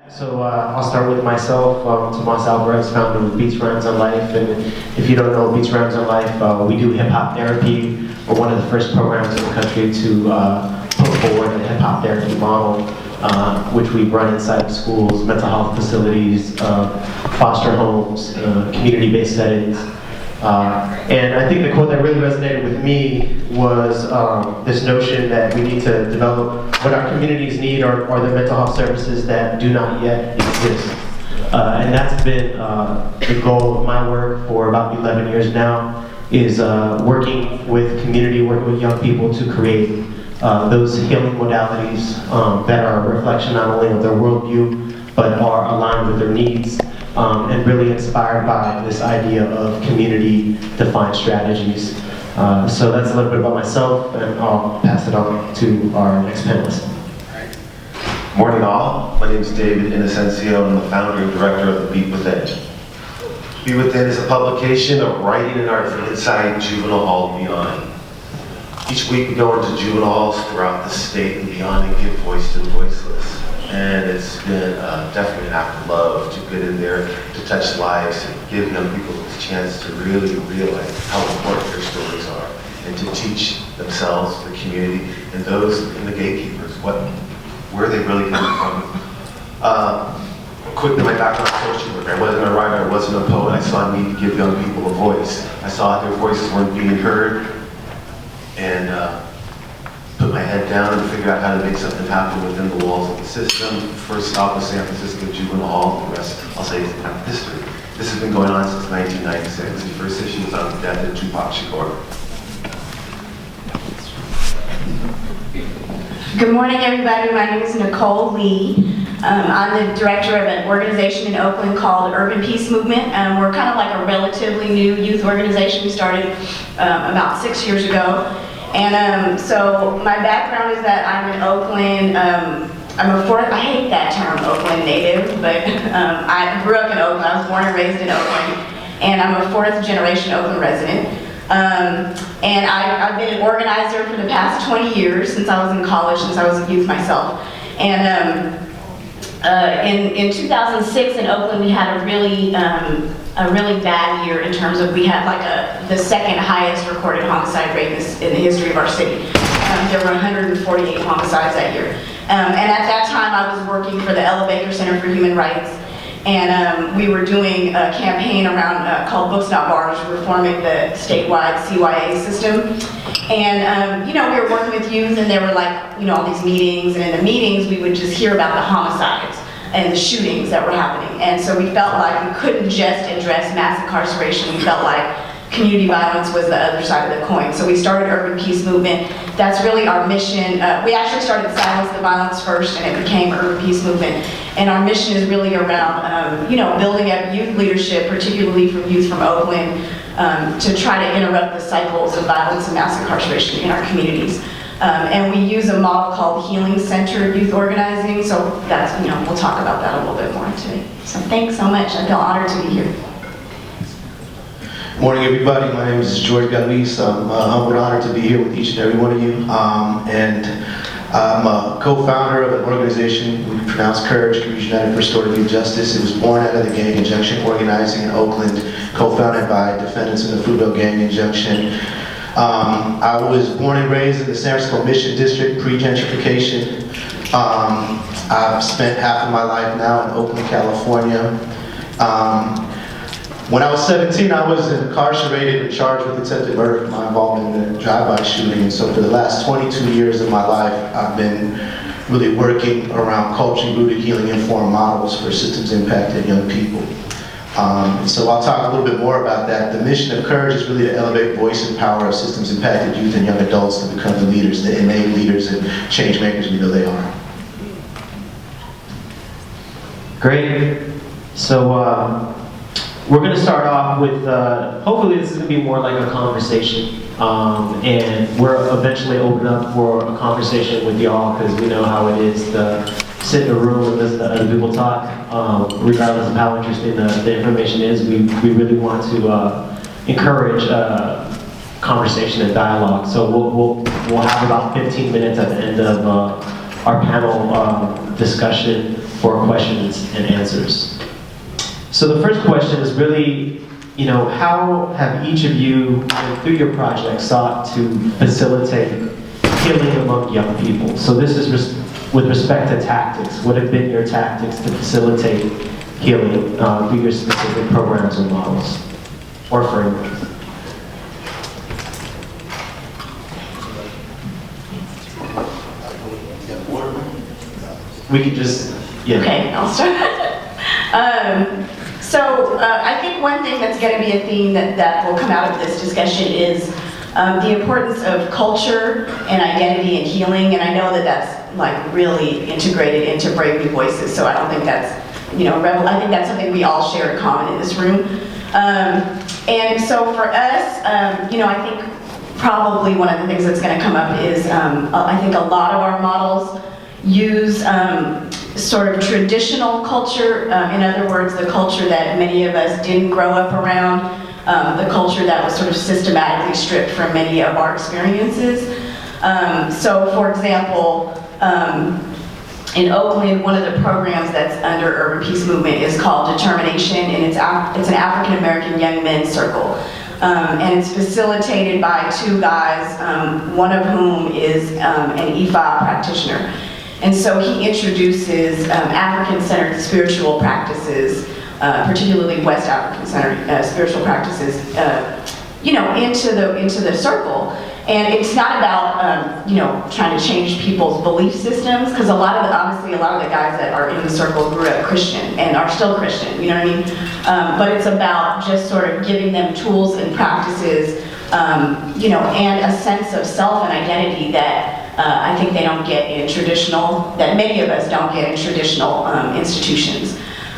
So I'll start with myself, Tomas Alvarez, founder of Beats Rhymes on Life. And if you don't know Beats Rhymes on Life, we do hip-hop therapy. We're one of the first programs in the country to put forward a hip-hop therapy model, which we run inside of schools, mental health facilities, foster homes, community-based settings. And I think the quote that really resonated with me was this notion that we need to develop what our communities need are the mental health services that do not yet exist. And that's been the goal of my work for about 11 years now, is working with community, working with young people to create those healing modalities that are a reflection not only of their worldview, but are aligned with their needs. And really inspired by this idea of community-defined strategies. So that's a little bit about myself, and I'll pass it on to our next panelist. Morning all, my name is David Inocencio, and I'm the founder and director of the Be Within. Be Within is a publication of writing and art from inside juvenile hall and beyond. Each week we go into juvenile halls throughout the state and beyond and give voice to the voiceless. And it's been definitely an act of love to get in there, to touch lives, and give young people this chance to really realize how important their stories are, and to teach themselves, the community, and those in the gatekeepers where they really come from. Quickly, my background is social work. I wasn't a writer, I wasn't a poet. I saw a need to give young people a voice. I saw their voices weren't being heard, and put my head down and figure out how to make something happen within the walls of the system. First stop was San Francisco Juvenile Hall. The rest, I'll say, is kind of history. This has been going on since 1996. The first issue was on the death of Tupac Shakur. Good morning, everybody. My name is Nicole Lean. I'm the director of an organization in Oakland called Urban Peace Movement. We're kind of like a relatively new youth organization. We started about 6 years ago. And so my background is that I'm in Oakland. I hate that term, Oakland native, but I grew up in Oakland. I was born and raised in Oakland. And I'm a fourth generation Oakland resident. And I've been an organizer for the past 20 years, since I was in college, since I was a youth myself. And in 2006 in Oakland, we had a really bad year in terms of we had like the second highest recorded homicide rate in the history of our city. There were 148 homicides that year. And at that time, I was working for the Ella Baker Center for Human Rights. And we were doing a campaign around called Books Not Bars, reforming the statewide CYA system. And we were working with youth, and there were all these meetings, and in the meetings we would just hear about the homicides and the shootings that were happening. And so we felt like we couldn't just address mass incarceration. We felt like community violence was the other side of the coin. So we started Urban Peace Movement. That's really our mission. We actually started Silence the Violence first, and it became Urban Peace Movement. And our mission is really around, building up youth leadership, particularly from youth from Oakland, to try to interrupt the cycles of violence and mass incarceration in our communities. And we use a model called healing-centered youth organizing. So that's, we'll talk about that a little bit more today. So thanks so much. I feel honored to be here. Morning, everybody. My name is Galvis. I'm humbled and honored to be here with each and every one of you. And I'm a co-founder of an organization we pronounce CURYJ, United for Restorative Justice. It was born out of the gang injunction organizing in Oakland, co-founded by defendants in the Fruitvale gang injunction. I was born and raised in the San Francisco Mission District, pre-gentrification. I've spent half of my life now in Oakland, California. When I was 17, I was incarcerated and charged with attempted murder for my involvement in a drive-by shooting. And so for the last 22 years of my life, I've been really working around culturally rooted healing informed models for systems impacted young people. So I'll talk a little bit more about that. The mission of CURYJ is really to elevate voice and power of systems impacted youth and young adults to become the leaders, the innate leaders and change makers we know they are. Great. So we're going to start off with, hopefully this is going to be more like a conversation. And we're eventually open up for a conversation with y'all, because we know how it is to sit in a room and listen to other people talk. Regardless of how interesting the information is, we really want to encourage conversation and dialogue. So we'll have about 15 minutes at the end of our panel discussion for questions and answers. So the first question is really, how have each of you, through your project, sought to facilitate healing among young people? So this is with respect to tactics. What have been your tactics to facilitate healing through your specific programs and models or frameworks? We could just, yeah. Okay, I'll start. I think one thing that's going to be a theme that will come out of this discussion is the importance of culture and identity and healing, and I know that that's like really integrated into Brave New Voices, so I don't think that's, I think that's something we all share in common in this room. And so for us, I think probably one of the things that's going to come up is I think a lot of our models use sort of traditional culture, in other words, the culture that many of us didn't grow up around, the culture that was sort of systematically stripped from many of our experiences. So for example, in Oakland, one of the programs that's under Urban Peace Movement is called Determination, and it's an African American young men's circle. And it's facilitated by two guys, one of whom is an EFA practitioner. And so he introduces African-centered spiritual practices, particularly West African-centered spiritual practices, into the circle. And it's not about, trying to change people's belief systems, because obviously a lot of the guys that are in the circle grew up Christian and are still Christian, you know what I mean? But it's about just sort of giving them tools and practices, and a sense of self and identity that I think they don't get in that many of us don't get in traditional institutions.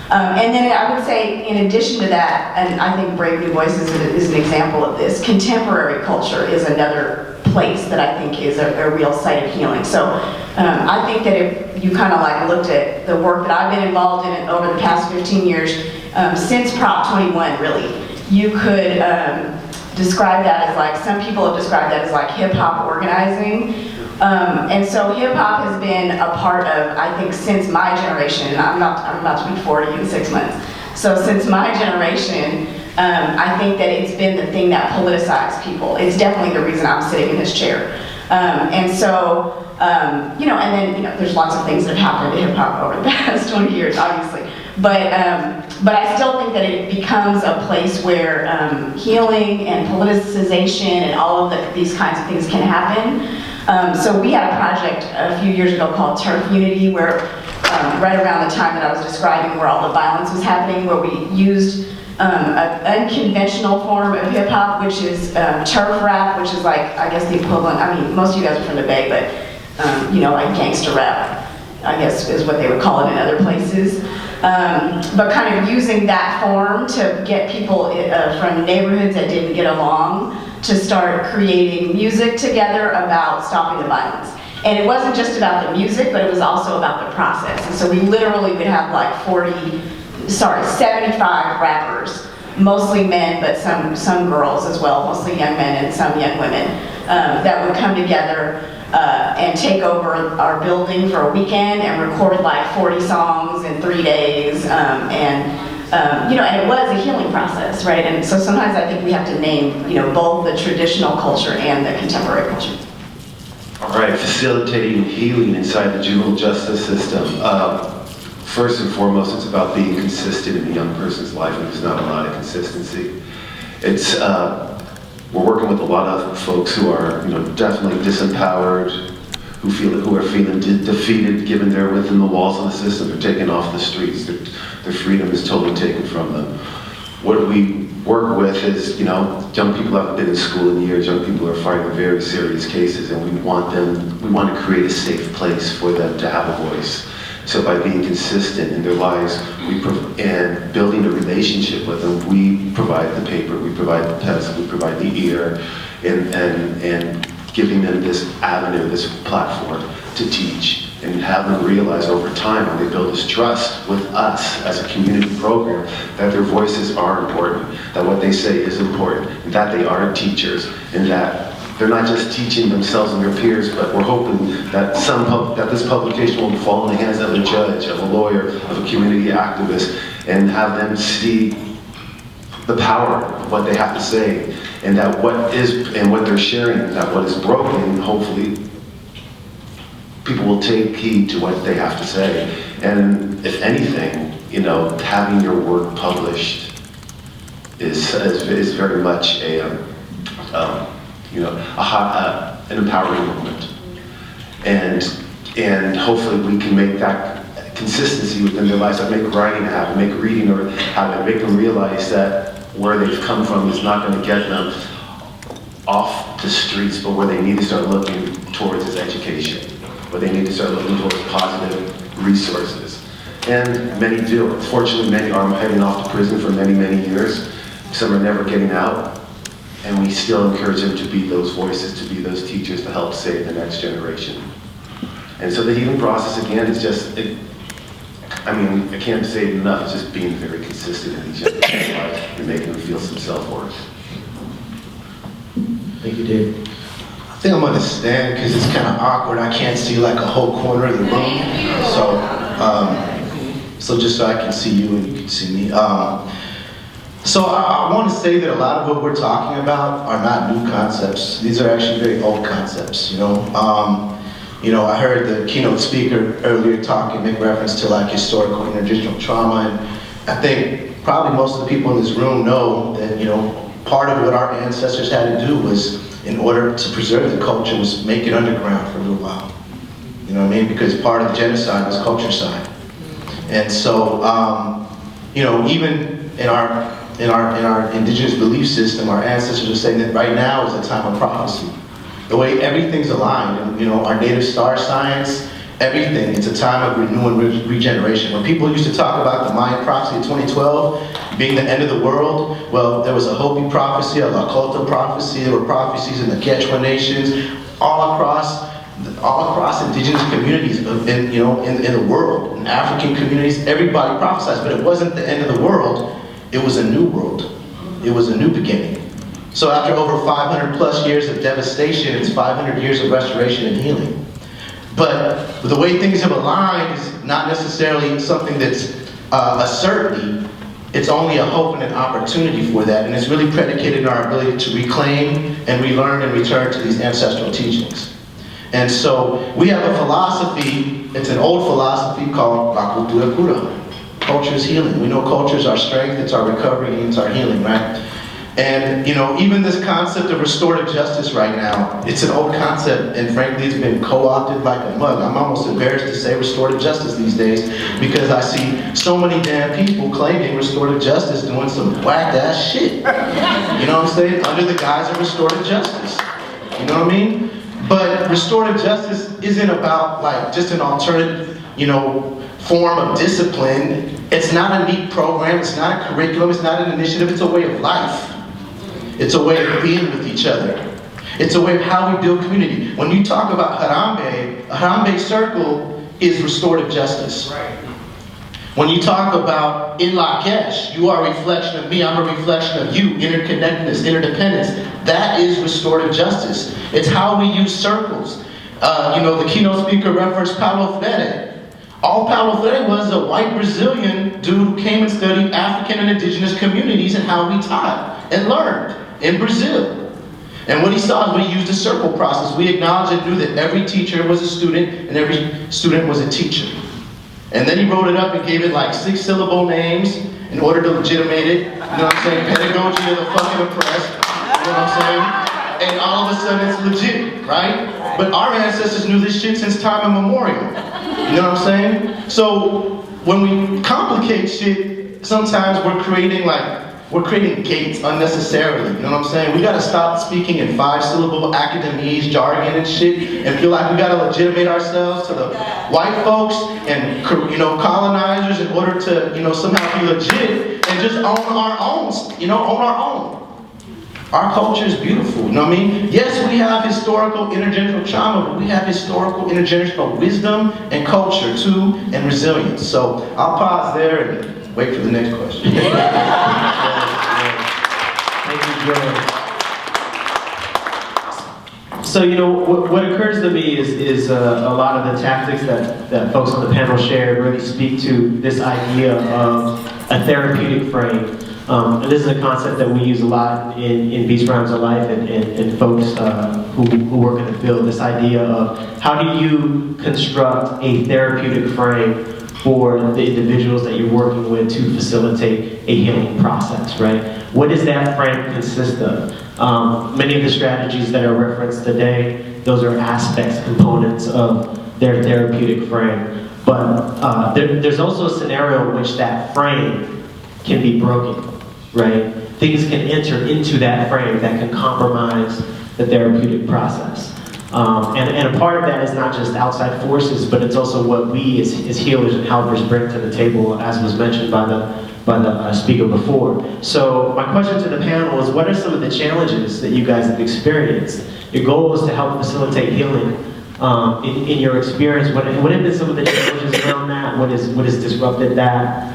And then I would say, in addition to that, and I think Brave New Voices is an example of this, contemporary culture is another place that I think is a real site of healing. So I think that if you kind of like looked at the work that I've been involved in over the past 15 years, since Prop 21 really, you could describe that as like, some people have described that as like hip-hop organizing. And so hip-hop has been a part of, I think, since my generation, and I'm about to be 40 in 6 months. So since my generation, I think that it's been the thing that politicized people. It's definitely the reason I'm sitting in this chair. And so, and then, there's lots of things that have happened to hip-hop over the past 20 years, obviously. But I still think that it becomes a place where healing and politicization and all of these kinds of things can happen. So we had a project a few years ago called Turf Unity, where right around the time that I was describing where all the violence was happening, where we used an unconventional form of hip hop, which is turf rap, which is like, I guess the equivalent, I mean, most of you guys are from the Bay, but like gangster rap, I guess is what they would call it in other places. But kind of using that form to get people from neighborhoods that didn't get along to start creating music together about stopping the violence. And it wasn't just about the music, but it was also about the process. And so we literally would have like 75 rappers, mostly men, but some girls as well, mostly young men and some young women, that would come together and take over our building for a weekend and record like 40 songs in 3 days. And it was a healing process, right? And so sometimes I think we have to name, both the traditional culture and the contemporary culture. All right, facilitating healing inside the juvenile justice system. First and foremost, it's about being consistent in a young person's life, and there's not a lot of consistency. It's we're working with a lot of folks who are, definitely disempowered, who are feeling defeated, given they're within the walls of the system. They're taken off the streets. Their freedom is totally taken from them. What we work with is, young people haven't been in school in years. Young people are fighting very serious cases, and we want to create a safe place for them to have a voice. So by being consistent in their lives, and building a relationship with them, we provide the paper, we provide the pencil, we provide the ear, and giving them this avenue, this platform to teach, and have them realize over time, when they build this trust with us as a community program, that their voices are important, that what they say is important, and that they are teachers, and that they're not just teaching themselves and their peers, but we're hoping that that this publication will fall in the hands of a judge, of a lawyer, of a community activist, and have them see the power of what they have to say, and that what they're sharing, that what is broken, hopefully, people will take heed to what they have to say. And if anything, you know, having your work published is very much an empowering moment. And hopefully we can make that consistency within their lives, like make writing a habit, make reading or habit, make them realize that where they've come from is not going to get them off the streets, but where they need to start looking towards is education, where they need to start looking towards positive resources. And many do. Unfortunately, many are heading off to prison for many, many years. Some are never getting out. And we still encourage them to be those voices, to be those teachers to help save the next generation. And so the healing process, again, is just, I can't say it enough, it's just being very consistent in each other's lives and making them feel some self-worth. Thank you, Dave. I think I'm gonna stand because it's kind of awkward. I can't see like a whole corner of the room. So just so I can see you and you can see me. So I want to say that a lot of what we're talking about are not new concepts. These are actually very old concepts, you know. I heard the keynote speaker earlier make reference to like historical intergenerational trauma, and I think probably most of the people in this room know that, you know, part of what our ancestors had to do was, in order to preserve the culture, was make it underground for a little while. You know what I mean? Because part of the genocide was culturecide. And so, even in our indigenous belief system, our ancestors are saying that right now is a time of prophecy. The way everything's aligned, and, you know, our native star science, everything, it's a time of renewal and regeneration. When people used to talk about the Mayan prophecy of 2012 being the end of the world, well, there was a Hopi prophecy, a Lakota prophecy, there were prophecies in the Quechua nations, all across indigenous communities in the world, in African communities, everybody prophesied, but it wasn't the end of the world, it was a new world. It was a new beginning. So after over 500 plus years of devastation, it's 500 years of restoration and healing. But the way things have aligned is not necessarily something that's a certainty. It's only a hope and an opportunity for that, and it's really predicated on our ability to reclaim and relearn and return to these ancestral teachings. And so we have a philosophy, it's an old philosophy called La Cultura Cura. Culture is healing. We know culture is our strength, it's our recovery, and it's our healing, right? And, you know, even this concept of restorative justice right now, it's an old concept, and frankly, it's been co-opted like a mug. I'm almost embarrassed to say restorative justice these days because I see so many damn people claiming restorative justice doing some whacked-ass shit. You know what I'm saying? Under the guise of restorative justice. You know what I mean? But restorative justice isn't about, like, just an alternative, form of discipline. It's not a neat program, it's not a curriculum, it's not an initiative, it's a way of life. It's a way of being with each other. It's a way of how we build community. When you talk about Harambe, a Harambe circle is restorative justice. Right. When you talk about in Lakesh, you are a reflection of me, I'm a reflection of you, interconnectedness, interdependence, that is restorative justice. It's how we use circles. The keynote speaker referenced Paulo Freire. All Paulo Freire was a white Brazilian dude who came and studied African and indigenous communities and how we taught and learned in Brazil. And what he saw is we used a circle process. We acknowledged and knew that every teacher was a student and every student was a teacher. And then he wrote it up and gave it like 6-syllable names in order to legitimate it. You know what I'm saying? Pedagogy of the fucking oppressed. You know what I'm saying? And all of a sudden it's legit, right? But our ancestors knew this shit since time immemorial. You know what I'm saying? So when we complicate shit, sometimes we're creating gates unnecessarily. You know what I'm saying? We gotta stop speaking in 5-syllable academese, jargon and shit, and feel like we gotta legitimate ourselves to the white folks and colonizers in order to somehow be legit and just own our own. Own our own. Our culture is beautiful, you know what I mean? Yes, we have historical intergenerational trauma, but we have historical intergenerational wisdom and culture too, and resilience. So I'll pause there and wait for the next question. Thank you, Joe. So, you know, what occurs to me is a lot of the tactics that folks on the panel shared really speak to this idea of a therapeutic frame. And this is a concept that we use a lot in Beats Rhymes of Life and folks who work in the field, this idea of how do you construct a therapeutic frame for the individuals that you're working with to facilitate a healing process, right? What does that frame consist of? Many of the strategies that are referenced today, those are aspects, components of their therapeutic frame. But there's also a scenario in which that frame can be broken, right? Things can enter into that frame that can compromise the therapeutic process. And a part of that is not just outside forces, but it's also what we as healers and helpers bring to the table, as was mentioned by the speaker before. So my question to the panel is, what are some of the challenges that you guys have experienced? Your goal is to help facilitate healing. In your experience, what have been some of the challenges around that? What has disrupted that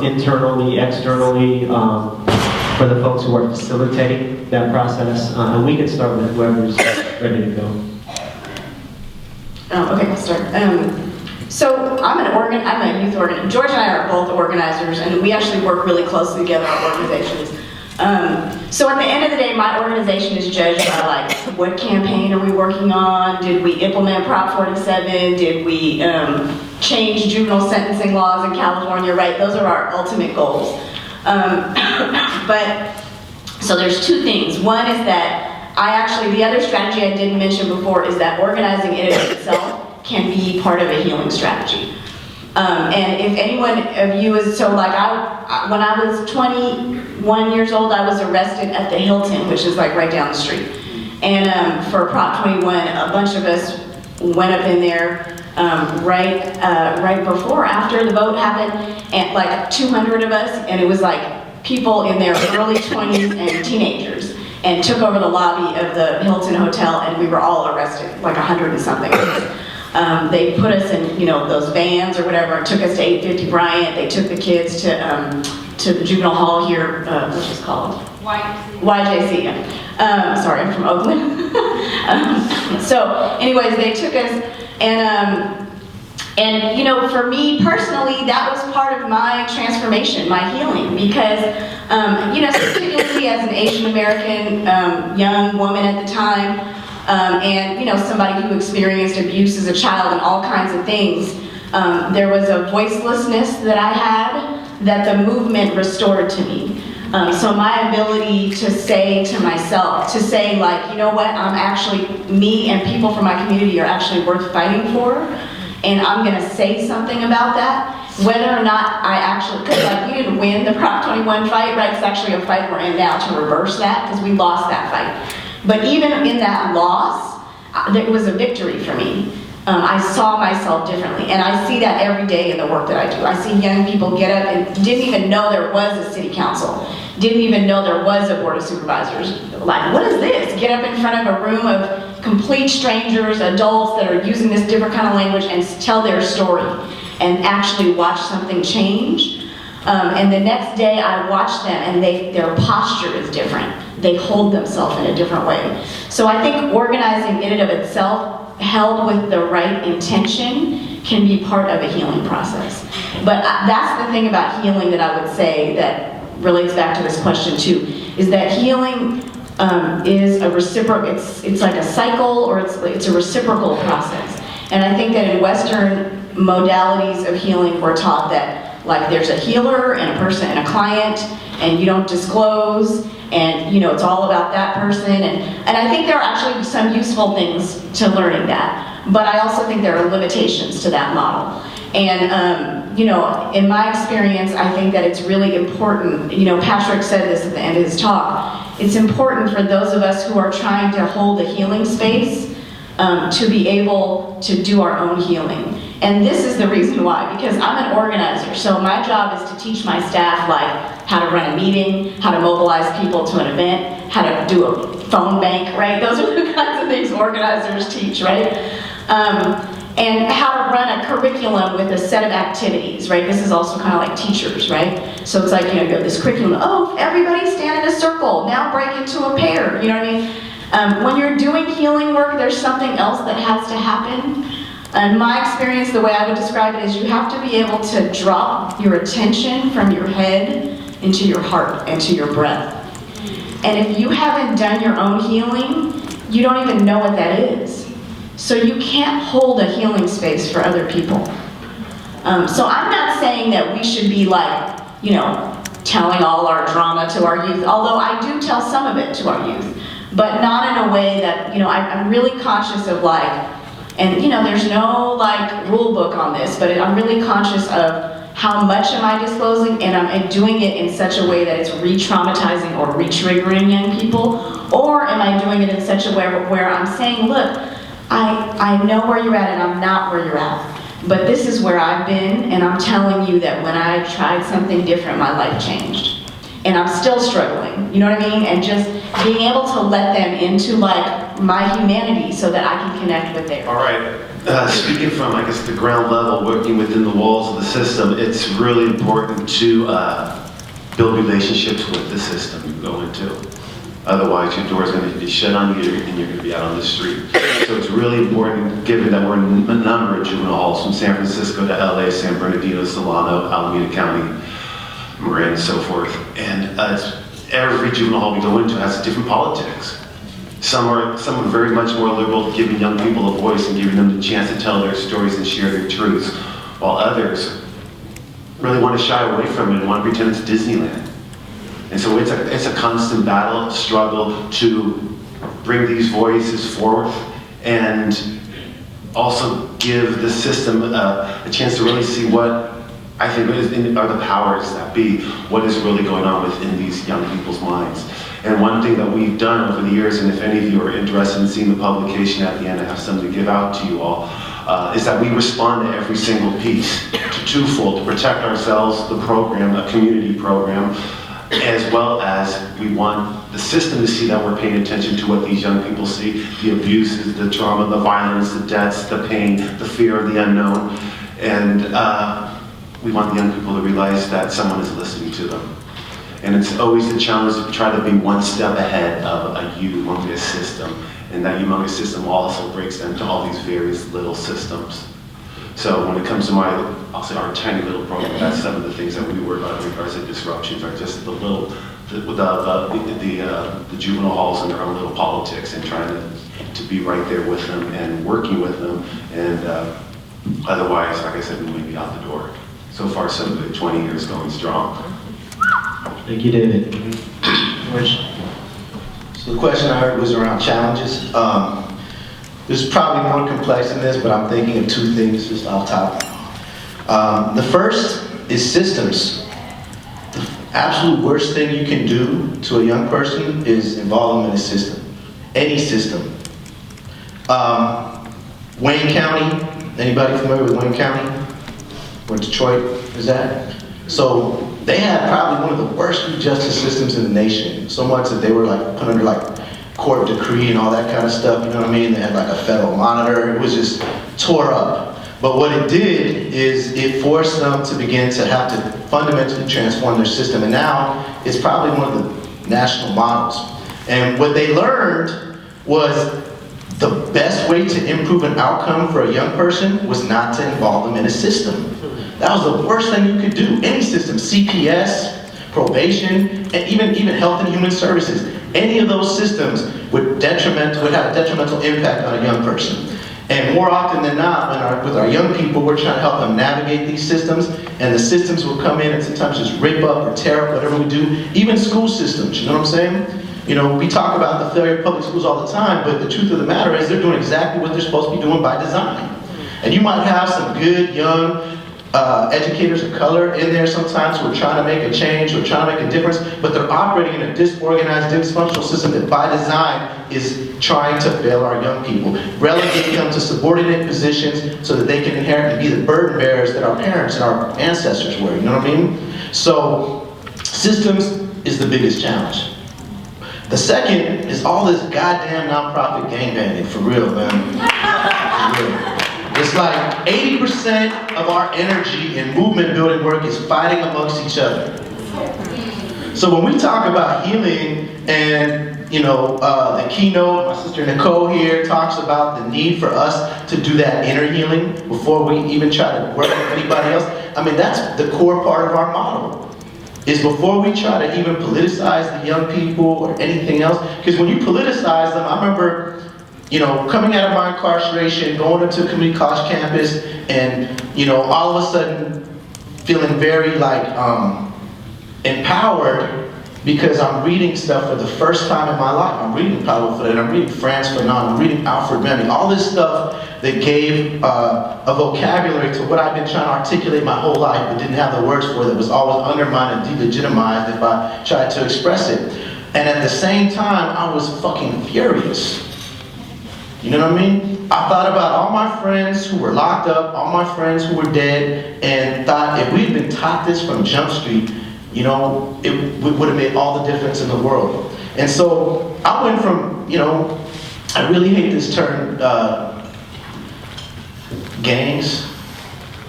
internally, externally, for the folks who are facilitating that process? And we can start with whoever's ready to go. Okay, I'll start. So I'm a youth organizer. George and I are both organizers, and we actually work really closely together on organizations. So at the end of the day, my organization is judged by like, what campaign are we working on? Did we implement Prop 47? Did we change juvenile sentencing laws in California, right? Those are our ultimate goals. But, so there's two things. One is that the other strategy I didn't mention before is that organizing in itself can be part of a healing strategy. And if anyone of you is, so like when I was 21 years old, I was arrested at the Hilton, which is like right down the street. And for Prop 21, a bunch of us went up in there right before, after the vote happened, and like 200 of us, and it was like people in their early 20s and teenagers, and took over the lobby of the Hilton Hotel, and we were all arrested, like 100 and something. They put us in, those vans or whatever, and took us to 850 Bryant. They took the kids to the juvenile hall here, which is called? YJC. Sorry, I'm from Oakland. So anyways, they took us, and for me personally, that was part of my transformation, my healing, because, particularly as an Asian American young woman at the time, and somebody who experienced abuse as a child and all kinds of things, there was a voicelessness that I had that the movement restored to me. So my ability to say to myself, like, you know what, me and people from my community are actually worth fighting for, and I'm gonna say something about that, whether or not because like we didn't win the Prop 21 fight, right? It's actually a fight we're in now to reverse that, because we lost that fight. But even in that loss, it was a victory for me. I saw myself differently, and I see that every day in the work that I do. I see young people get up and didn't even know there was a city council, didn't even know there was a board of supervisors. Like, what is this? Get up in front of a room of complete strangers, adults that are using this different kind of language, and tell their story, and actually watch something change. And the next day I watch them, and their posture is different. They hold themselves in a different way. So I think organizing in and of itself, held with the right intention, can be part of a healing process. But that's the thing about healing that I would say that relates back to this question too, is that healing is a reciprocal, it's like a cycle, or it's a reciprocal process. And I think that in Western modalities of healing, we're taught that like there's a healer and a person and a client, and you don't disclose, and it's all about that person, and I think there are actually some useful things to learning that, but I also think there are limitations to that model. And in my experience, I think that it's really important, Patrick said this at the end of his talk, it's important for those of us who are trying to hold a healing space to be able to do our own healing. And this is the reason why, because I'm an organizer, so my job is to teach my staff like how to run a meeting, how to mobilize people to an event, how to do a phone bank, right? Those are the kinds of things organizers teach, right? And how to run a curriculum with a set of activities, right? This is also kind of like teachers, right? So it's like, you have this curriculum, everybody stand in a circle, now break into a pair, you know what I mean? When you're doing healing work, there's something else that has to happen. In my experience, the way I would describe it is you have to be able to drop your attention from your head into your heart and to your breath. And if you haven't done your own healing, you don't even know what that is. So you can't hold a healing space for other people. So I'm not saying that we should be like, telling all our drama to our youth, although I do tell some of it to our youth, but not in a way that, I'm really conscious of and there's no rule book on this, but I'm really conscious of how much am I disclosing, and I'm doing it in such a way that it's re-traumatizing or re-triggering young people, or am I doing it in such a way where I'm saying, look, I know where you're at and I'm not where you're at, but this is where I've been, and I'm telling you that when I tried something different, my life changed. And I'm still struggling, you know what I mean? And just being able to let them into my humanity so that I can connect with theirs. All right. Speaking from, the ground level, working within the walls of the system, it's really important to build relationships with the system you go into. Otherwise, your door's going to be shut on you and you're going to be out on the street. So it's really important, given that we're in a number of juvenile halls, from San Francisco to LA, San Bernardino, Solano, Alameda County, Marin, and so forth. And every juvenile hall we go into has different politics. Some are very much more liberal, giving young people a voice and giving them the chance to tell their stories and share their truths, while others really want to shy away from it and want to pretend it's Disneyland. And so it's a constant battle, struggle to bring these voices forth and also give the system a chance to really see what I think are the powers that be, what is really going on within these young people's minds. And one thing that we've done over the years, and if any of you are interested in seeing the publication at the end, I have something to give out to you all, is that we respond to every single piece to twofold: to protect ourselves, the program, a community program, as well as we want the system to see that we're paying attention to what these young people see, the abuses, the trauma, the violence, the deaths, the pain, the fear of the unknown. And we want the young people to realize that someone is listening to them. And it's always the challenge to try to be one step ahead of a humongous system. And that humongous system also breaks down to all these various little systems. So when it comes to our tiny little program, that's some of the things that we work on in regards to disruptions, are just the juvenile halls and their own little politics, and trying to be right there with them and working with them. And otherwise, like I said, we may be out the door. So far, so good. 20 years going strong. Thank you, David. So the question I heard was around challenges. This is probably more complex than this, but I'm thinking of two things just off top. The first is systems. The absolute worst thing you can do to a young person is involve them in a system. Any system. Wayne County, anybody familiar with Wayne County? Where Detroit is at? So they had probably one of the worst justice systems in the nation. So much that they were put under court decree and all that kind of stuff, you know what I mean? They had a federal monitor. It was just tore up. But what it did is it forced them to begin to have to fundamentally transform their system. And now it's probably one of the national models. And what they learned was the best way to improve an outcome for a young person was not to involve them in a system. That was the worst thing you could do. Any system, CPS, probation, and even Health and Human Services. Any of those systems would have a detrimental impact on a young person. And more often than not, with our young people, we're trying to help them navigate these systems, and the systems will come in and sometimes just rip up or tear up whatever we do. Even school systems, you know what I'm saying? We talk about the failure of public schools all the time, but the truth of the matter is they're doing exactly what they're supposed to be doing by design. And you might have some good, young, educators of color in there sometimes who are trying to make a change, who are trying to make a difference, but they're operating in a disorganized, dysfunctional system that by design is trying to fail our young people, relegate them to subordinate positions so that they can inherently be the burden bearers that our parents and our ancestors were, you know what I mean? So, systems is the biggest challenge. The second is all this goddamn nonprofit gangbanging, for real, man. For real. It's 80% of our energy in movement building work is fighting amongst each other. So when we talk about healing and you know, the keynote, my sister Nicole here talks about the need for us to do that inner healing before we even try to work with anybody else. I mean, that's the core part of our model, is before we try to even politicize the young people or anything else, because when you politicize them, I remember, you know, coming out of my incarceration, going into a community college campus, and, you know, all of a sudden feeling very like empowered, because I'm reading stuff for the first time in my life. I'm reading Paulo Freire, I'm reading Franz Fanon, I'm reading Alfred Memmi, all this stuff that gave a vocabulary to what I've been trying to articulate my whole life, but didn't have the words for, that was always undermined and delegitimized if I tried to express it. And at the same time, I was fucking furious. You know what I mean? I thought about all my friends who were locked up, all my friends who were dead, and thought if we'd been taught this from Jump Street, you know, it would have made all the difference in the world. And so I went from, you know, I really hate this term, gangs.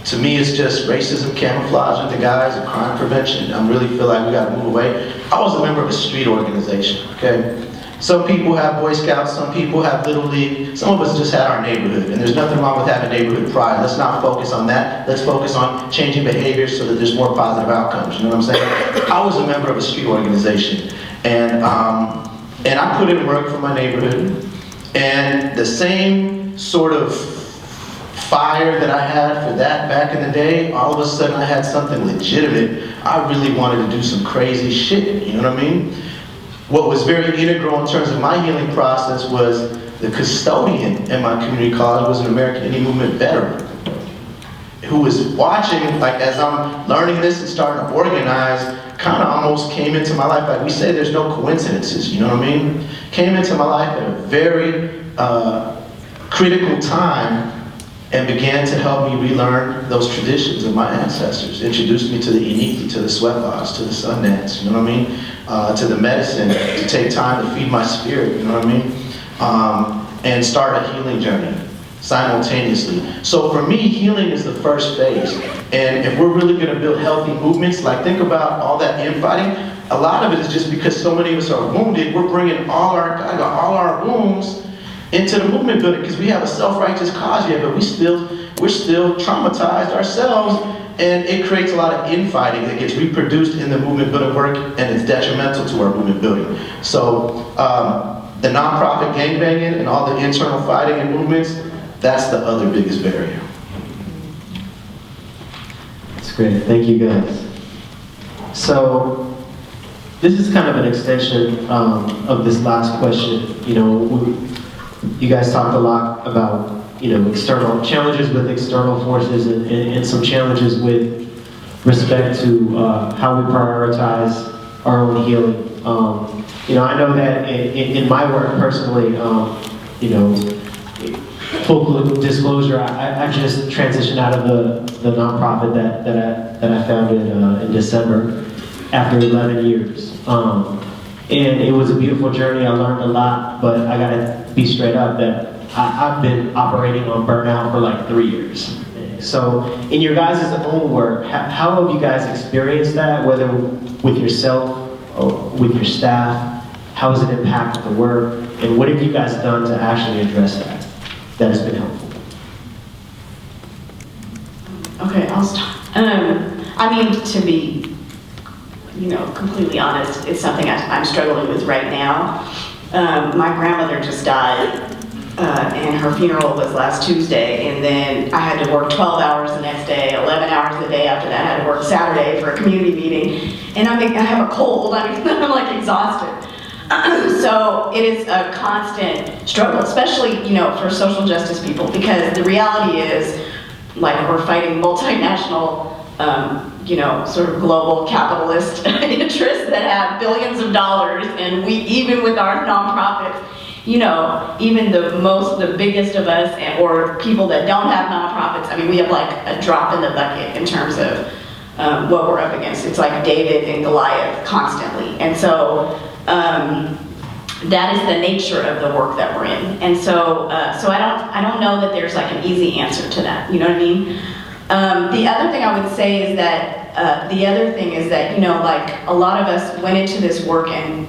To me, it's just racism camouflage into guise and crime prevention. I really feel like we gotta move away. I was a member of a street organization, okay? Some people have Boy Scouts, some people have Little League, some of us just had our neighborhood, and there's nothing wrong with having neighborhood pride. Let's not focus on that. Let's focus on changing behaviors so that there's more positive outcomes, you know what I'm saying? I was a member of a street organization, and I put in work for my neighborhood, and the same sort of fire that I had for that back in the day, all of a sudden I had something legitimate. I really wanted to do some crazy shit, you know what I mean? What was very integral in terms of my healing process was the custodian in my community college was an American Indian Movement veteran who was watching, like as I'm learning this and starting to organize, kind of almost came into my life. Like we say, there's no coincidences, you know what I mean? Came into my life at a very critical time and began to help me relearn those traditions of my ancestors. Introduced me to the Iniki, to the sweat lodge, to the sun dance, you know what I mean? To the medicine, to take time to feed my spirit, you know what I mean? And start a healing journey simultaneously. So for me, healing is the first phase. And if we're really gonna build healthy movements, like think about all that infighting, a lot of it is just because so many of us are wounded, we're bringing all our wounds into the movement building because we have a self-righteous cause yet, but we're still traumatized ourselves, and it creates a lot of infighting that gets reproduced in the movement building work, and it's detrimental to our movement building. So the nonprofit gangbanging and all the internal fighting and movements, that's the other biggest barrier. That's great, thank you guys. So this is kind of an extension of this last question. You know, you guys talked a lot about, you know, external challenges with external forces and some challenges with respect to how we prioritize our own healing. You know, I know that in my work personally, you know, full disclosure, I just transitioned out of the nonprofit that I founded in December after 11 years. And it was a beautiful journey. I learned a lot, but I gotta be straight up that I've been operating on burnout for like 3 years. So in your guys' own work, how have you guys experienced that, whether with yourself or with your staff? How has it impacted the work? And what have you guys done to actually address that has been helpful? Okay, I'll start. I mean, to be, you know, completely honest, it's something I'm struggling with right now. My grandmother just died, and her funeral was last Tuesday, and then I had to work 12 hours the next day, 11 hours the day after that. I had to work Saturday for a community meeting, and I have a cold. I mean, I'm like exhausted. So it is a constant struggle, especially, you know, for social justice people, because the reality is, like, we're fighting multinational, you know, sort of global capitalist interests that have billions of dollars, and we, even with our nonprofits, you know, even the biggest of us, or people that don't have nonprofits, I mean, we have like a drop in the bucket in terms of what we're up against. It's like David and Goliath constantly, and so that is the nature of the work that we're in. And so, so I don't know that there's like an easy answer to that. You know what I mean? The other thing I would say is that, you know, like a lot of us went into this work and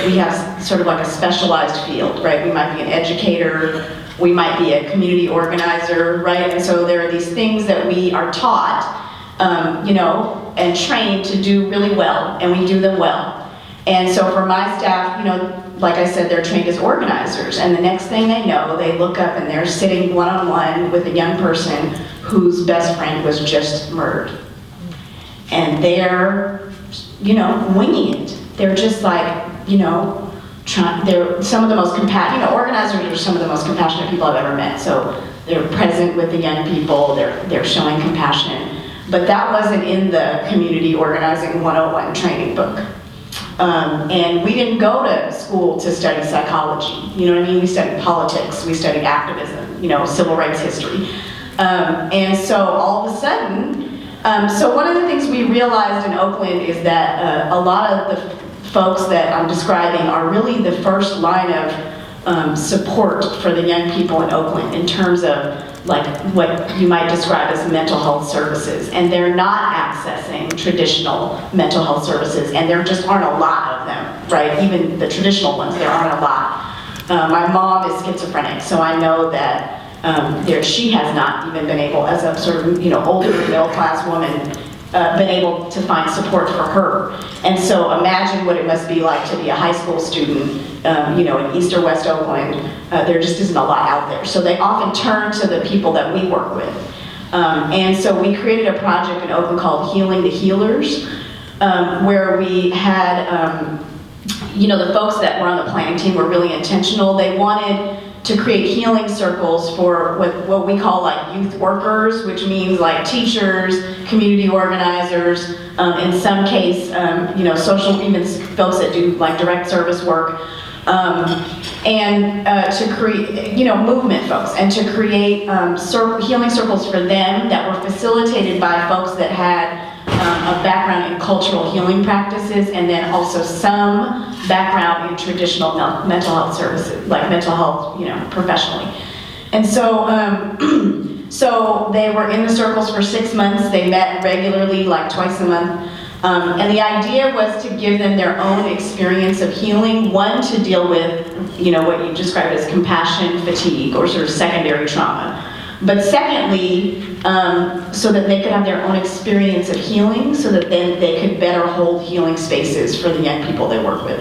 we have sort of like a specialized field, right? We might be an educator, we might be a community organizer, right? And so there are these things that we are taught, you know, and trained to do really well, and we do them well. And so for my staff, you know, like I said, they're trained as organizers, and the next thing they know, they look up and they're sitting one-on-one with a young person whose best friend was just murdered. And they're, you know, winging it. They're just like, you know, they're some of the most compassionate, you know, organizers are some of the most compassionate people I've ever met. So they're present with the young people, they're showing compassion. But that wasn't in the Community Organizing 101 training book. And we didn't go to school to study psychology, you know what I mean? We studied politics, we studied activism, you know, civil rights history. And so all of a sudden, so one of the things we realized in Oakland is that a lot of the folks that I'm describing are really the first line of support for the young people in Oakland in terms of like what you might describe as mental health services. And they're not accessing traditional mental health services, and there just aren't a lot of them, right? Even the traditional ones, there aren't a lot. My mom is schizophrenic, so I know that she has not even been able, as a sort of, you know, older middle-class woman, been able to find support for her. And so imagine what it must be like to be a high school student, you know, in East or West Oakland. There just isn't a lot out there. So they often turn to the people that we work with. And so we created a project in Oakland called Healing the Healers, where we had, you know, the folks that were on the planning team were really intentional. They wanted to create healing circles for what we call like youth workers, which means like teachers, community organizers, in some case, you know, social, even folks that do like direct service work, and to create, you know, movement folks, and to create healing circles for them that were facilitated by folks that had a background in cultural healing practices, and then also some background in traditional mental health services, like mental health, you know, professionally. And so, so they were in the circles for 6 months. They met regularly, like twice a month. And the idea was to give them their own experience of healing, one, to deal with, you know, what you described as compassion fatigue or sort of secondary trauma. But secondly, so that they could have their own experience of healing, so that then they could better hold healing spaces for the young people they work with.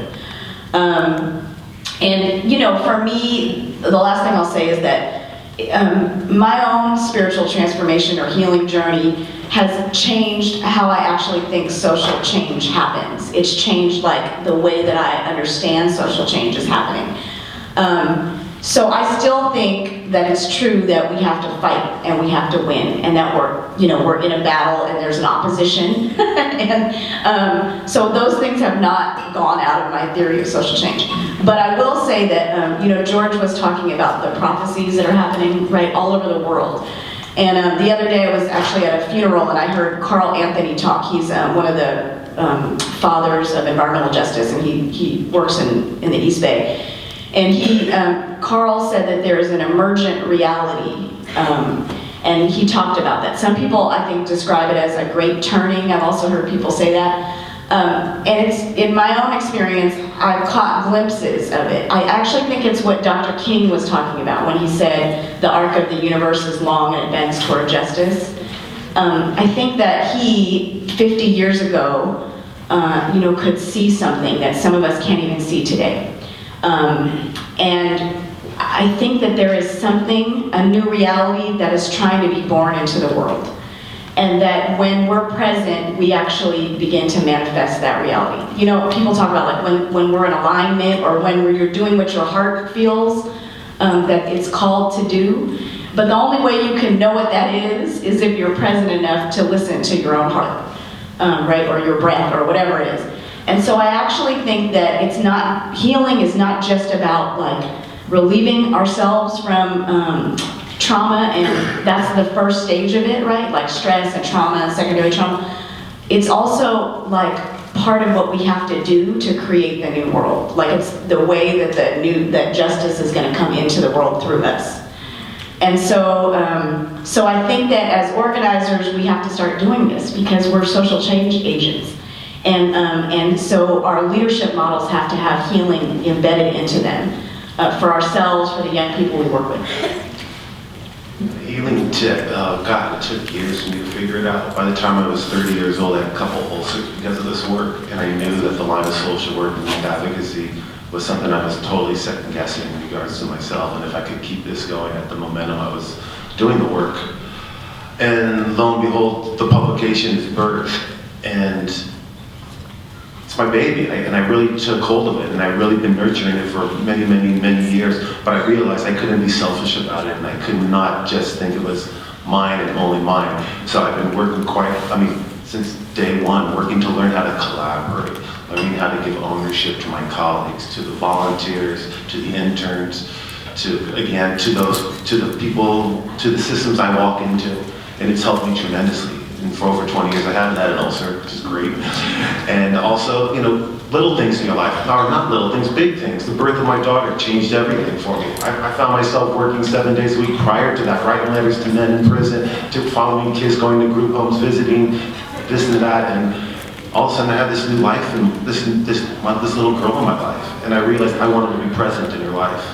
And, you know, for me, the last thing I'll say is that my own spiritual transformation or healing journey has changed how I actually think social change happens. It's changed like the way that I understand social change is happening. So I still think that it's true that we have to fight and we have to win, and that we're in a battle and there's an opposition. And so those things have not gone out of my theory of social change. But I will say that, you know, George was talking about the prophecies that are happening right all over the world. And the other day I was actually at a funeral and I heard Carl Anthony talk. He's one of the fathers of environmental justice, and he works in the East Bay. And Carl said that there is an emergent reality, and he talked about that. Some people, I think, describe it as a great turning. I've also heard people say that. And it's, in my own experience, I've caught glimpses of it. I actually think it's what Dr. King was talking about when he said the arc of the universe is long and it bends toward justice. I think that he, 50 years ago, you know, could see something that some of us can't even see today. And I think that there is something, a new reality that is trying to be born into the world. And that when we're present, we actually begin to manifest that reality. You know, people talk about like when we're in alignment, or when you're doing what your heart feels that it's called to do. But the only way you can know what that is if you're present enough to listen to your own heart, right? Or your breath, or whatever it is. And so I actually think that healing is not just about like relieving ourselves from trauma, and that's the first stage of it, right? Like stress and trauma and secondary trauma. It's also like part of what we have to do to create the new world. Like it's the way that that justice is going to come into the world through us. And so, I think that as organizers, we have to start doing this because we're social change agents. And so our leadership models have to have healing embedded into them for ourselves, for the young people we work with. Healing tip, God, it took years for me to figure it out. By the time I was 30 years old, I had a couple ulcers because of this work, and I knew that the line of social work and youth advocacy was something I was totally second guessing in regards to myself, and if I could keep this going at the momentum I was doing the work. And lo and behold, the publication is birthed, and it's my baby, and I really took hold of it, and I've really been nurturing it for many, many, many years, but I realized I couldn't be selfish about it, and I could not just think it was mine and only mine. So I've been working since day one, working to learn how to collaborate, learning how to give ownership to my colleagues, to the volunteers, to the interns, to the people, to the systems I walk into, and it's helped me tremendously. And for over 20 years, I haven't had an ulcer, which is great. And also, little things in your life, or not little things, big things. The birth of my daughter changed everything for me. I found myself working 7 days a week prior to that, writing letters to men in prison, to following kids, going to group homes, visiting, this and that, and all of a sudden I had this new life and this little girl in my life. And I realized I wanted to be present in her life.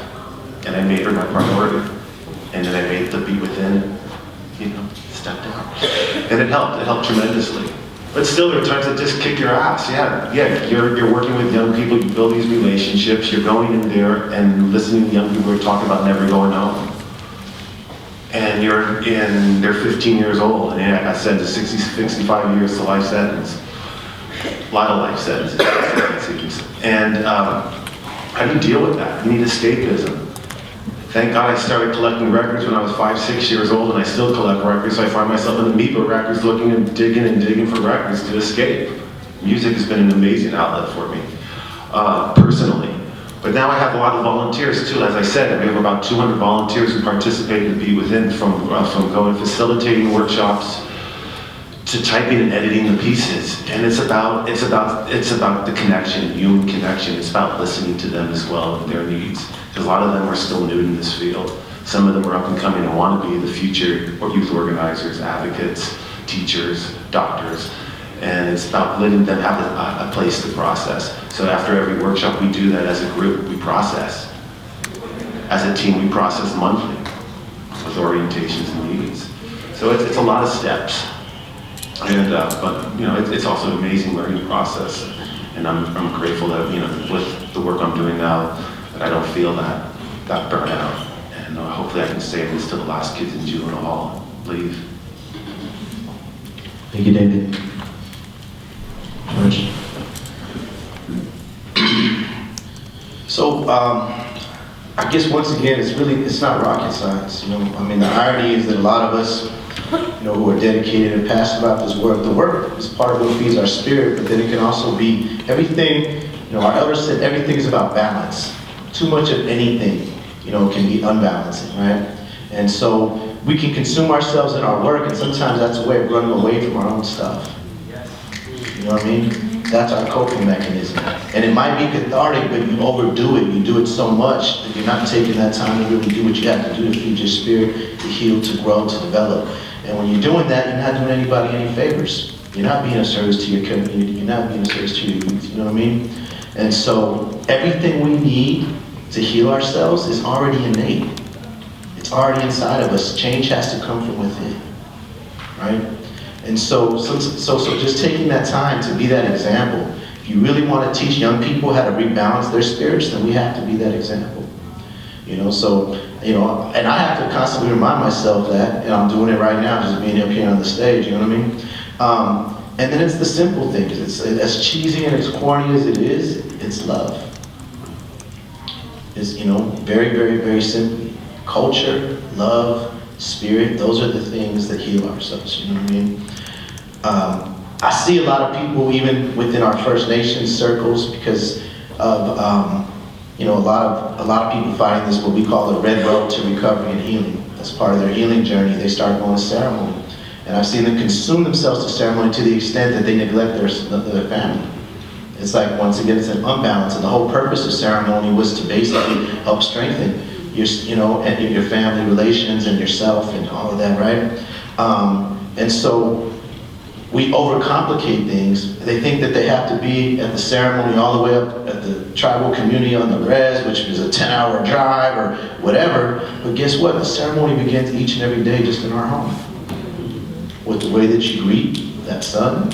And I made her my priority. And then I made the Be Within, step down. And it helped tremendously. But still, there are times that just kick your ass. Yeah, you're working with young people, you build these relationships, you're going in there and listening to young people who are talking about never going home. And they're 15 years old, and like I said, 65 years to life sentence. A lot of life sentences. And how do you deal with that? You need escapism. Thank God I started collecting records when I was 5, 6 years old, and I still collect records, so I find myself in the Amoeba records looking and digging for records to escape. Music has been an amazing outlet for me, personally. But now I have a lot of volunteers too. As I said, we have about 200 volunteers who participate in Be Within, from going facilitating workshops to typing and editing the pieces. And it's about the connection, human connection. It's about listening to them as well and their needs. Because a lot of them are still new in this field. Some of them are up and coming and want to be the future youth organizers, advocates, teachers, doctors. And it's about letting them have a place to process. So after every workshop, we do that as a group, we process. As a team, we process monthly with orientations and needs. So it's a lot of steps. And but it's also an amazing learning process. And I'm grateful that with the work I'm doing now, that I don't feel that burnout. And hopefully I can say this to the last kids in juvenile hall leave. Thank you, David. George. So, I guess once again, it's not rocket science. The irony is that a lot of us, who are dedicated and passionate about this work, the work is part of what feeds our spirit, but then it can also be everything. Our elders said everything is about balance. Too much of anything, can be unbalancing, right? And so we can consume ourselves in our work, and sometimes that's a way of running away from our own stuff. You know what I mean? That's our coping mechanism. And it might be cathartic, but you overdo it. You do it so much that you're not taking that time to really do what you have to do to feed your spirit, to heal, to grow, to develop. And when you're doing that, you're not doing anybody any favors. You're not being of service to your community. You're not being of service to your youth. You know what I mean? And so everything we need to heal ourselves is already innate. It's already inside of us. Change has to come from within, right? And so just taking that time to be that example. If you really want to teach young people how to rebalance their spirits, then we have to be that example. And I have to constantly remind myself that, and I'm doing it right now, just being up here on the stage, you know what I mean? And then it's the simple things. It's as cheesy and as corny as it is, it's love. It's, very, very, very simply. Culture, love, spirit, those are the things that heal ourselves, you know what I mean? I see a lot of people, even within our First Nations circles, because of, a lot of people fighting this, what we call the red road to recovery and healing. As part of their healing journey, they start going to ceremony. And I've seen them consume themselves to ceremony to the extent that they neglect their family. It's like, once again, it's an unbalance, and the whole purpose of ceremony was to basically help strengthen your family relations and yourself and all of that, right? And so we overcomplicate things. They think that they have to be at the ceremony all the way up at the tribal community on the res, which is a 10-hour drive or whatever. But guess what? The ceremony begins each and every day just in our home. With the way that you greet that son,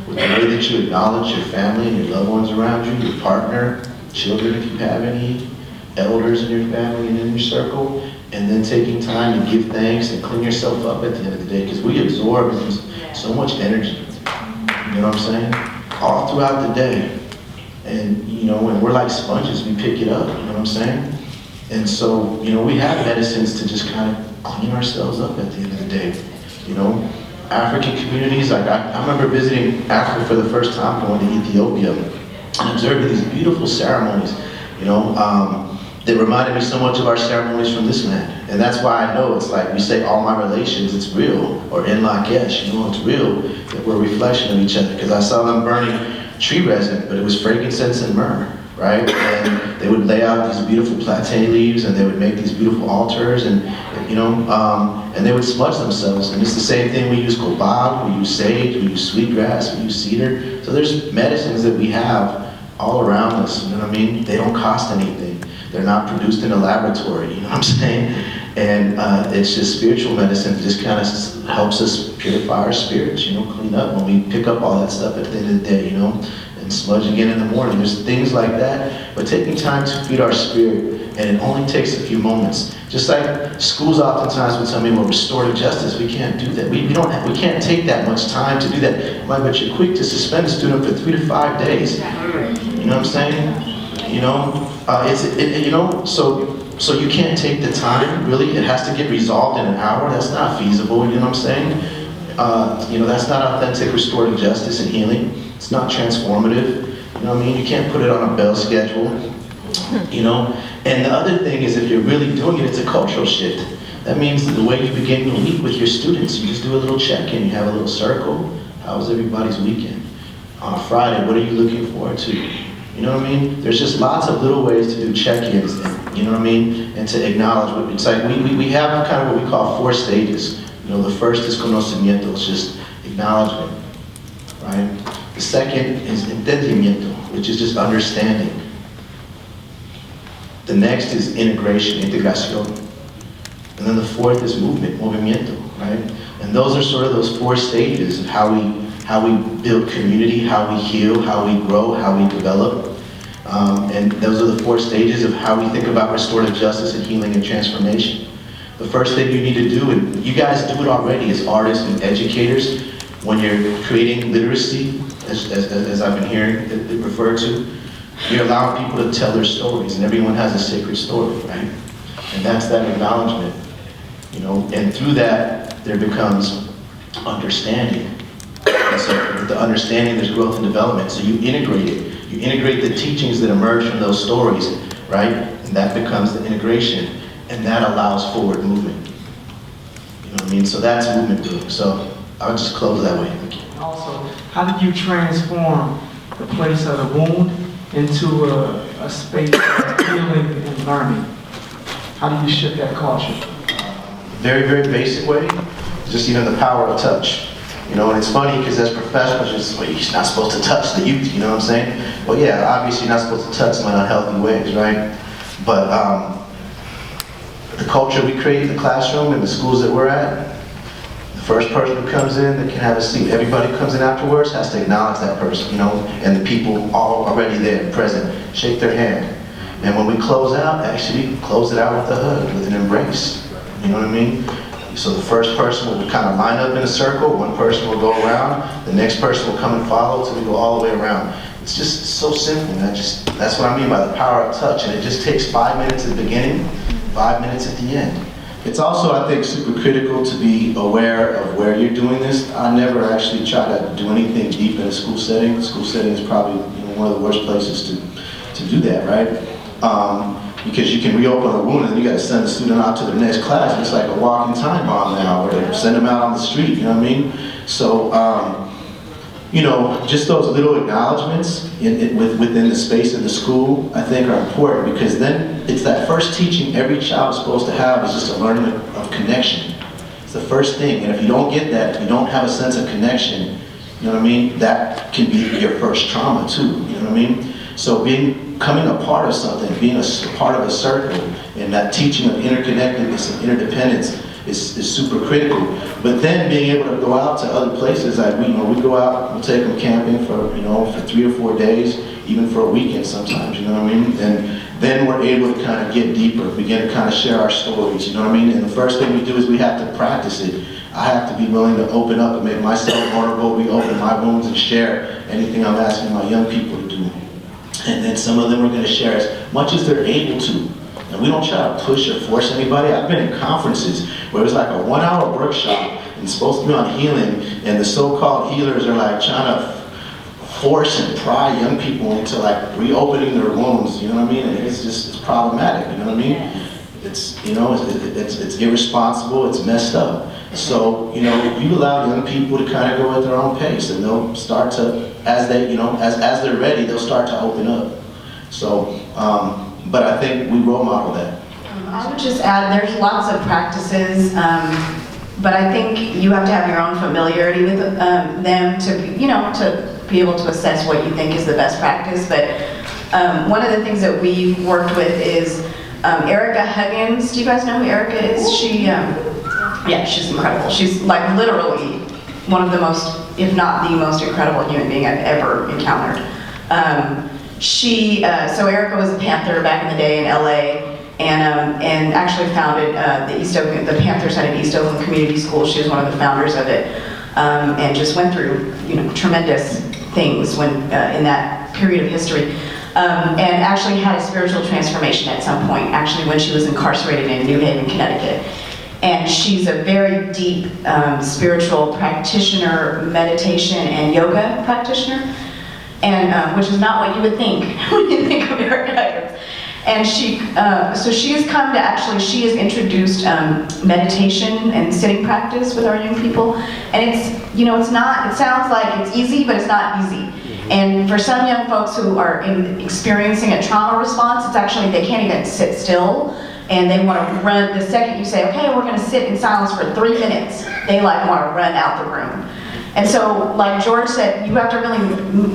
with the way that you acknowledge your family and your loved ones around you, your partner, children if you have any, elders in your family and in your circle, and then taking time to give thanks and clean yourself up at the end of the day, because we absorb so much energy, you know what I'm saying? All throughout the day. And, you know, when we're like sponges, we pick it up, you know what I'm saying? And so, you know, we have medicines to just kind of clean ourselves up at the end of the day, you know? African communities, like I remember visiting Africa for the first time, going to Ethiopia, and observing these beautiful ceremonies, you know, that reminded me so much of our ceremonies from this land. And that's why I know it's like we say all my relations, it's real, or in Lakesh, you know, it's real, that we're a reflection of each other. Because I saw them burning tree resin, but it was frankincense and myrrh, right? And they would lay out these beautiful plantain leaves, and they would make these beautiful altars, and you know, and they would smudge themselves. And it's the same thing. We use cobab, we use sage, we use sweetgrass, we use cedar. So there's medicines that we have all around us, you know what I mean? They don't cost anything. They're not produced in a laboratory, you know what I'm saying? And it's just spiritual medicine that just kind of helps us purify our spirits, you know, clean up when we pick up all that stuff at the end of the day, you know, and smudge again in the morning. There's things like that, but taking time to feed our spirit, and it only takes a few moments. Just like schools oftentimes will tell me, well, restorative justice, we can't do that. We can't take that much time to do that. But you're quick to suspend a student for 3 to 5 days. You know what I'm saying? You know, you know, so you can't take the time, really. It has to get resolved in an hour. That's not feasible, you know what I'm saying? You know, that's not authentic restorative justice and healing. It's not transformative, you know what I mean? You can't put it on a bell schedule, you know? And the other thing is, if you're really doing it, it's a cultural shift. That means the way you begin the week with your students, you just do a little check-in, you have a little circle. How was everybody's weekend? On a Friday, what are you looking forward to? You know what I mean? There's just lots of little ways to do check-ins, and, you know what I mean? And to acknowledge. It's like we have kind of what we call 4 stages. You know, the first is conocimiento, it's just acknowledgement, right? The second is entendimiento, which is just understanding. The next is integration, integración. And then the fourth is movement, movimiento, right? And those are sort of those 4 stages of how we build community, how we heal, how we grow, how we develop. And those are the 4 stages of how we think about restorative justice and healing and transformation. The first thing you need to do, and you guys do it already as artists and educators, when you're creating literacy, as I've been hearing it referred to, you're allowing people to tell their stories, and everyone has a sacred story, right? And that's that acknowledgement, you know, and through that, there becomes understanding. And so with the understanding, there's growth and development. So you integrate it. You integrate the teachings that emerge from those stories, right? And that becomes the integration. And that allows forward movement. You know what I mean? So that's movement building. So I'll just close that way. Thank you. Also, how did you transform the place of the wound into a space of healing and learning? How do you shift that culture? Very, very basic way. Just, you know, the power of touch. You know, and it's funny because as professionals, well, you're not supposed to touch the youth, you know what I'm saying? Well, yeah, obviously you're not supposed to touch them in unhealthy ways, right? But the culture we create in the classroom and the schools that we're at, the first person who comes in that can have a seat, everybody who comes in afterwards has to acknowledge that person, you know, and the people all already there, present, shake their hand. And when we close out, actually close it out with a hug, with an embrace, you know what I mean? So the first person will kind of line up in a circle, one person will go around, the next person will come and follow till we go all the way around. It's just so simple, man. That's what I mean by the power of touch, and it just takes 5 minutes at the beginning, 5 minutes at the end. It's also, I think, super critical to be aware of where you're doing this. I never actually try to do anything deep in a school setting. School setting is probably, you know, one of the worst places to do that, right? Because you can reopen a wound and you got to send the student out to the next class. It's like a walking time bomb now, or send them out on the street, you know what I mean? So, you know, just those little acknowledgments within the space of the school, I think, are important, because then it's that first teaching every child is supposed to have, is just a learning of connection. It's the first thing. And if you don't get that, if you don't have a sense of connection, you know what I mean, that can be your first trauma too, you know what I mean? So becoming a part of something, being a part of a circle, and that teaching of interconnectedness and interdependence is super critical. But then being able to go out to other places, like we go out, we'll take them camping for, for 3 or 4 days, even for a weekend sometimes, you know what I mean? And then we're able to kind of get deeper, begin to kind of share our stories, you know what I mean? And the first thing we do is we have to practice it. I have to be willing to open up and make myself vulnerable, be open my wounds and share anything I'm asking my young people to do. And then some of them are going to share as much as they're able to. And we don't try to push or force anybody. I've been in conferences where it was like a 1-hour workshop and it's supposed to be on healing, and the so-called healers are like trying to force and pry young people into like reopening their wounds, you know what I mean? And it's problematic, you know what I mean? It's irresponsible, it's messed up. So, you allow young people to kind of go at their own pace, and they'll start to, as they're ready, they'll start to open up. So, but I think we role model that. I would just add, there's lots of practices, but I think you have to have your own familiarity with them to be able to assess what you think is the best practice. But one of the things that we've worked with is Ericka Huggins. Do you guys know who Ericka is? Yeah, she's incredible. She's like literally one of the most, if not the most incredible human being I've ever encountered. So Ericka was a Panther back in the day in LA, and actually founded the Panthers had an East Oakland Community School. She was one of the founders of it, and just went through tremendous things when in that period of history, and actually had a spiritual transformation at some point. Actually, when she was incarcerated in New Haven, Connecticut. And she's a very deep spiritual practitioner, meditation and yoga practitioner, and which is not what you would think when you think of Ericka Huggins. And she has introduced meditation and sitting practice with our young people. And it sounds like it's easy, but it's not easy. And for some young folks who are experiencing a trauma response, it's actually, they can't even sit still. And they want to run. The second you say, okay, we're going to sit in silence for 3 minutes, they want to run out the room. And so, like George said, you have to really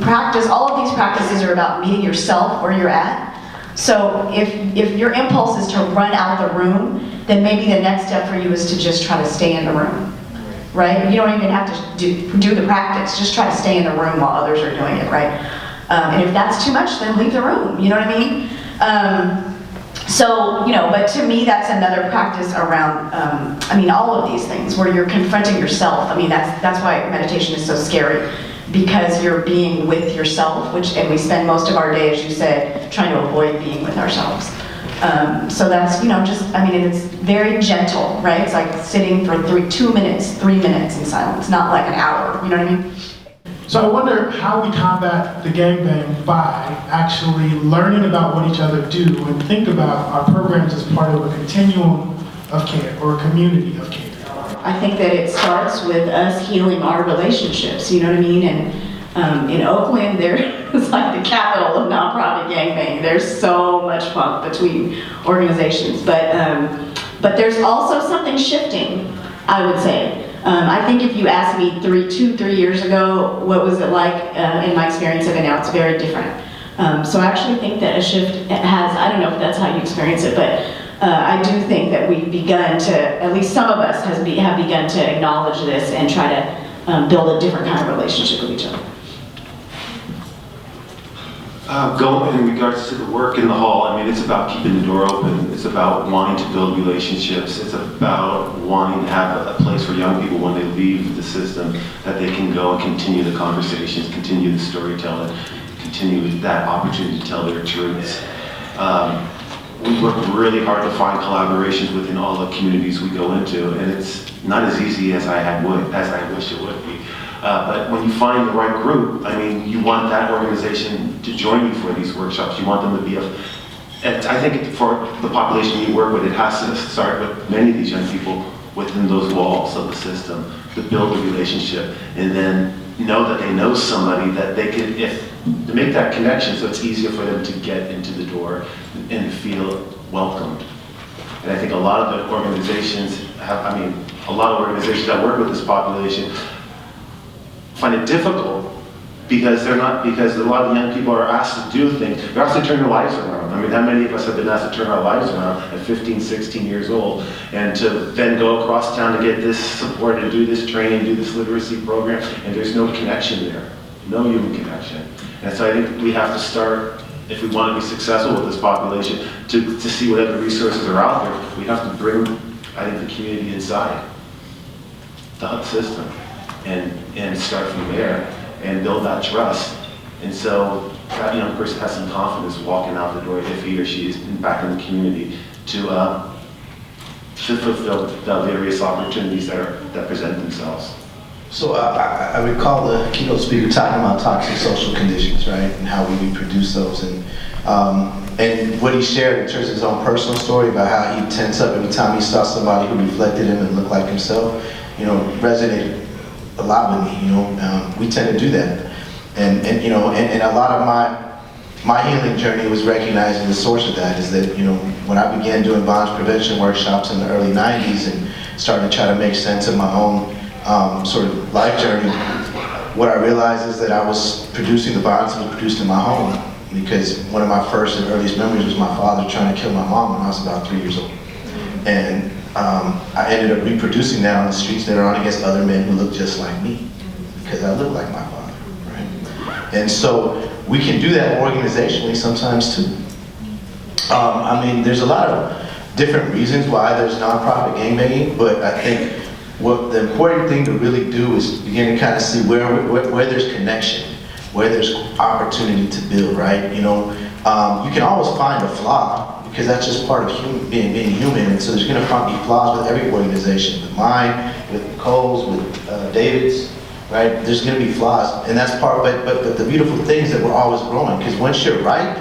practice. All of these practices are about meeting yourself where you're at. So if your impulse is to run out the room, then maybe the next step for you is to just try to stay in the room, right? You don't even have to do the practice. Just try to stay in the room while others are doing it, right? And if that's too much, then leave the room. You know what I mean? But to me, that's another practice around, all of these things where you're confronting yourself. That's why meditation is so scary, because you're being with yourself, and we spend most of our day, as you said, trying to avoid being with ourselves. So that's, and it's very gentle, right? It's like sitting for 3 minutes in silence, not like an hour, you know what I mean? So I wonder how we combat the gangbang by actually learning about what each other do and think about our programs as part of a continuum of care or a community of care. I think that it starts with us healing our relationships, you know what I mean? And in Oakland, it's like the capital of nonprofit gangbang. There's so much funk between organizations, but there's also something shifting, I would say. I think if you asked me 3 years ago, what was it like in my experience of it now, it's very different. So I actually think that a shift has, I don't know if that's how you experience it, but I do think that we've begun to, at least some of us have begun to acknowledge this and try to build a different kind of relationship with each other. In regards to the work in the hall, it's about keeping the door open. It's about wanting to build relationships. It's about wanting to have a place for young people when they leave the system that they can go and continue the conversations, continue the storytelling, continue that opportunity to tell their truths. We work really hard to find collaborations within all the communities we go into, and it's not as easy as I wish it would be. But when you find the right group, you want that organization to join you for these workshops. You want them to be and I think for the population you work with, it has to start with many of these young people within those walls of the system to build a relationship, and then know that they know somebody that they can, to make that connection so it's easier for them to get into the door and feel welcomed. And I think a lot of the organizations have, a lot of organizations that work with this population find it difficult because a lot of young people are asked to do things. They're asked to turn their lives around. I mean, how many of us have been asked to turn our lives around at 15, 16 years old, and to then go across town to get this support and do this training, do this literacy program, and there's no connection there, no human connection. And so I think we have to start, if we want to be successful with this population, to see what other resources are out there. We have to bring, I think, the community inside the HUD system and start from there and build that trust. And so that young person has some confidence walking out the door if he or she is back in the community to fulfill the various opportunities that present themselves. So I recall the keynote speaker talking about toxic social conditions, right, and how we reproduce those, and what he shared in terms of his own personal story about how he tense up every time he saw somebody who reflected him and looked like himself, resonated a lot with me. We tend to do that, and a lot of my healing journey was recognizing the source of that. Is that when I began doing violence prevention workshops in the early '90s and started to try to make sense of my own sort of life journey, what I realized is that I was producing the violence that was produced in my home, because one of my first and earliest memories was my father trying to kill my mom when I was about 3 years old. And I ended up reproducing that on the streets later on against other men who looked just like me, because I look like my father, right? And so we can do that organizationally sometimes too. There's a lot of different reasons why there's nonprofit gangbanging, but I think what the important thing to really do is begin to kind of see where there's connection, where there's opportunity to build, right? You can always find a flaw, because that's just part of being human, and so there's going to be flaws with every organization, with mine, with Nicole's, with David's, right? There's going to be flaws, and that's part of it, but the beautiful thing is that we're always growing, because once you're right,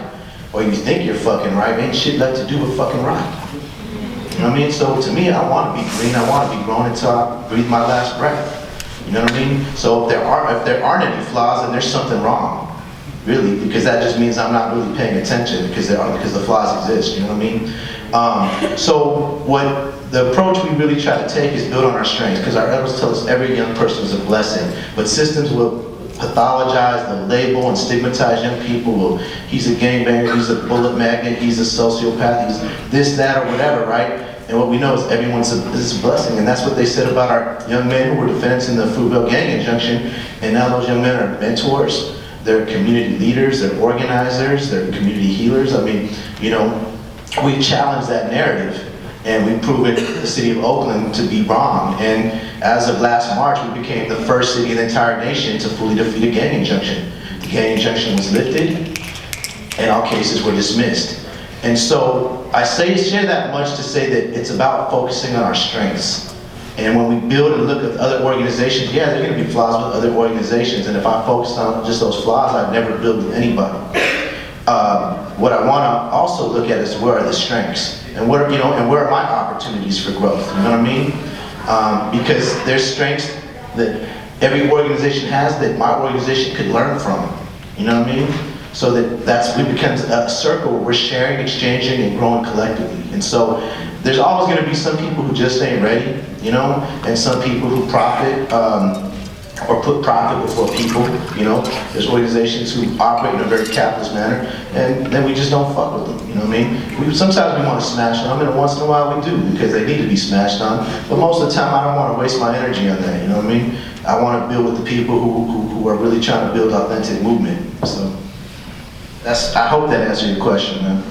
or you think you're fucking right, ain't shit left to do but fucking right. You know what I mean? So to me, I want to be green, I want to be grown until I breathe my last breath. You know what I mean? So if there aren't any flaws, then there's something wrong. Really, because that just means I'm not really paying attention because the flaws exist, you know what I mean? So the approach we really try to take is build on our strengths, because our elders tell us every young person is a blessing, but systems will pathologize, they'll label and stigmatize young people. Well, he's a gangbanger, he's a bullet magnet, he's a sociopath, he's this, that, or whatever, right? And what we know is everyone's this is a blessing, and that's what they said about our young men who were defendants in the Fruitvale gang injunction, and now those young men are mentors. They're community leaders, they're organizers, they're community healers. We challenge that narrative, and we've proven the city of Oakland to be wrong. And as of last March, we became the first city in the entire nation to fully defeat a gang injunction. The gang injunction was lifted, and all cases were dismissed. And so I share that much to say that it's about focusing on our strengths. And when we build and look at other organizations, yeah, there are going to be flaws with other organizations. And if I focused on just those flaws, I'd never build with anybody. What I want to also look at is where are the strengths, and where are my opportunities for growth. You know what I mean? Because there's strengths that every organization has that my organization could learn from. You know what I mean? So we become a circle where we're sharing, exchanging, and growing collectively. And so there's always going to be some people who just ain't ready, and some people who profit or put profit before people. There's organizations who operate in a very capitalist manner, and then we just don't fuck with them. You know what I mean? Sometimes we want to smash on them, and once in a while we do, because they need to be smashed on. But most of the time, I don't want to waste my energy on that. You know what I mean? I want to build with the people who are really trying to build authentic movement. So I hope that answered your question, man.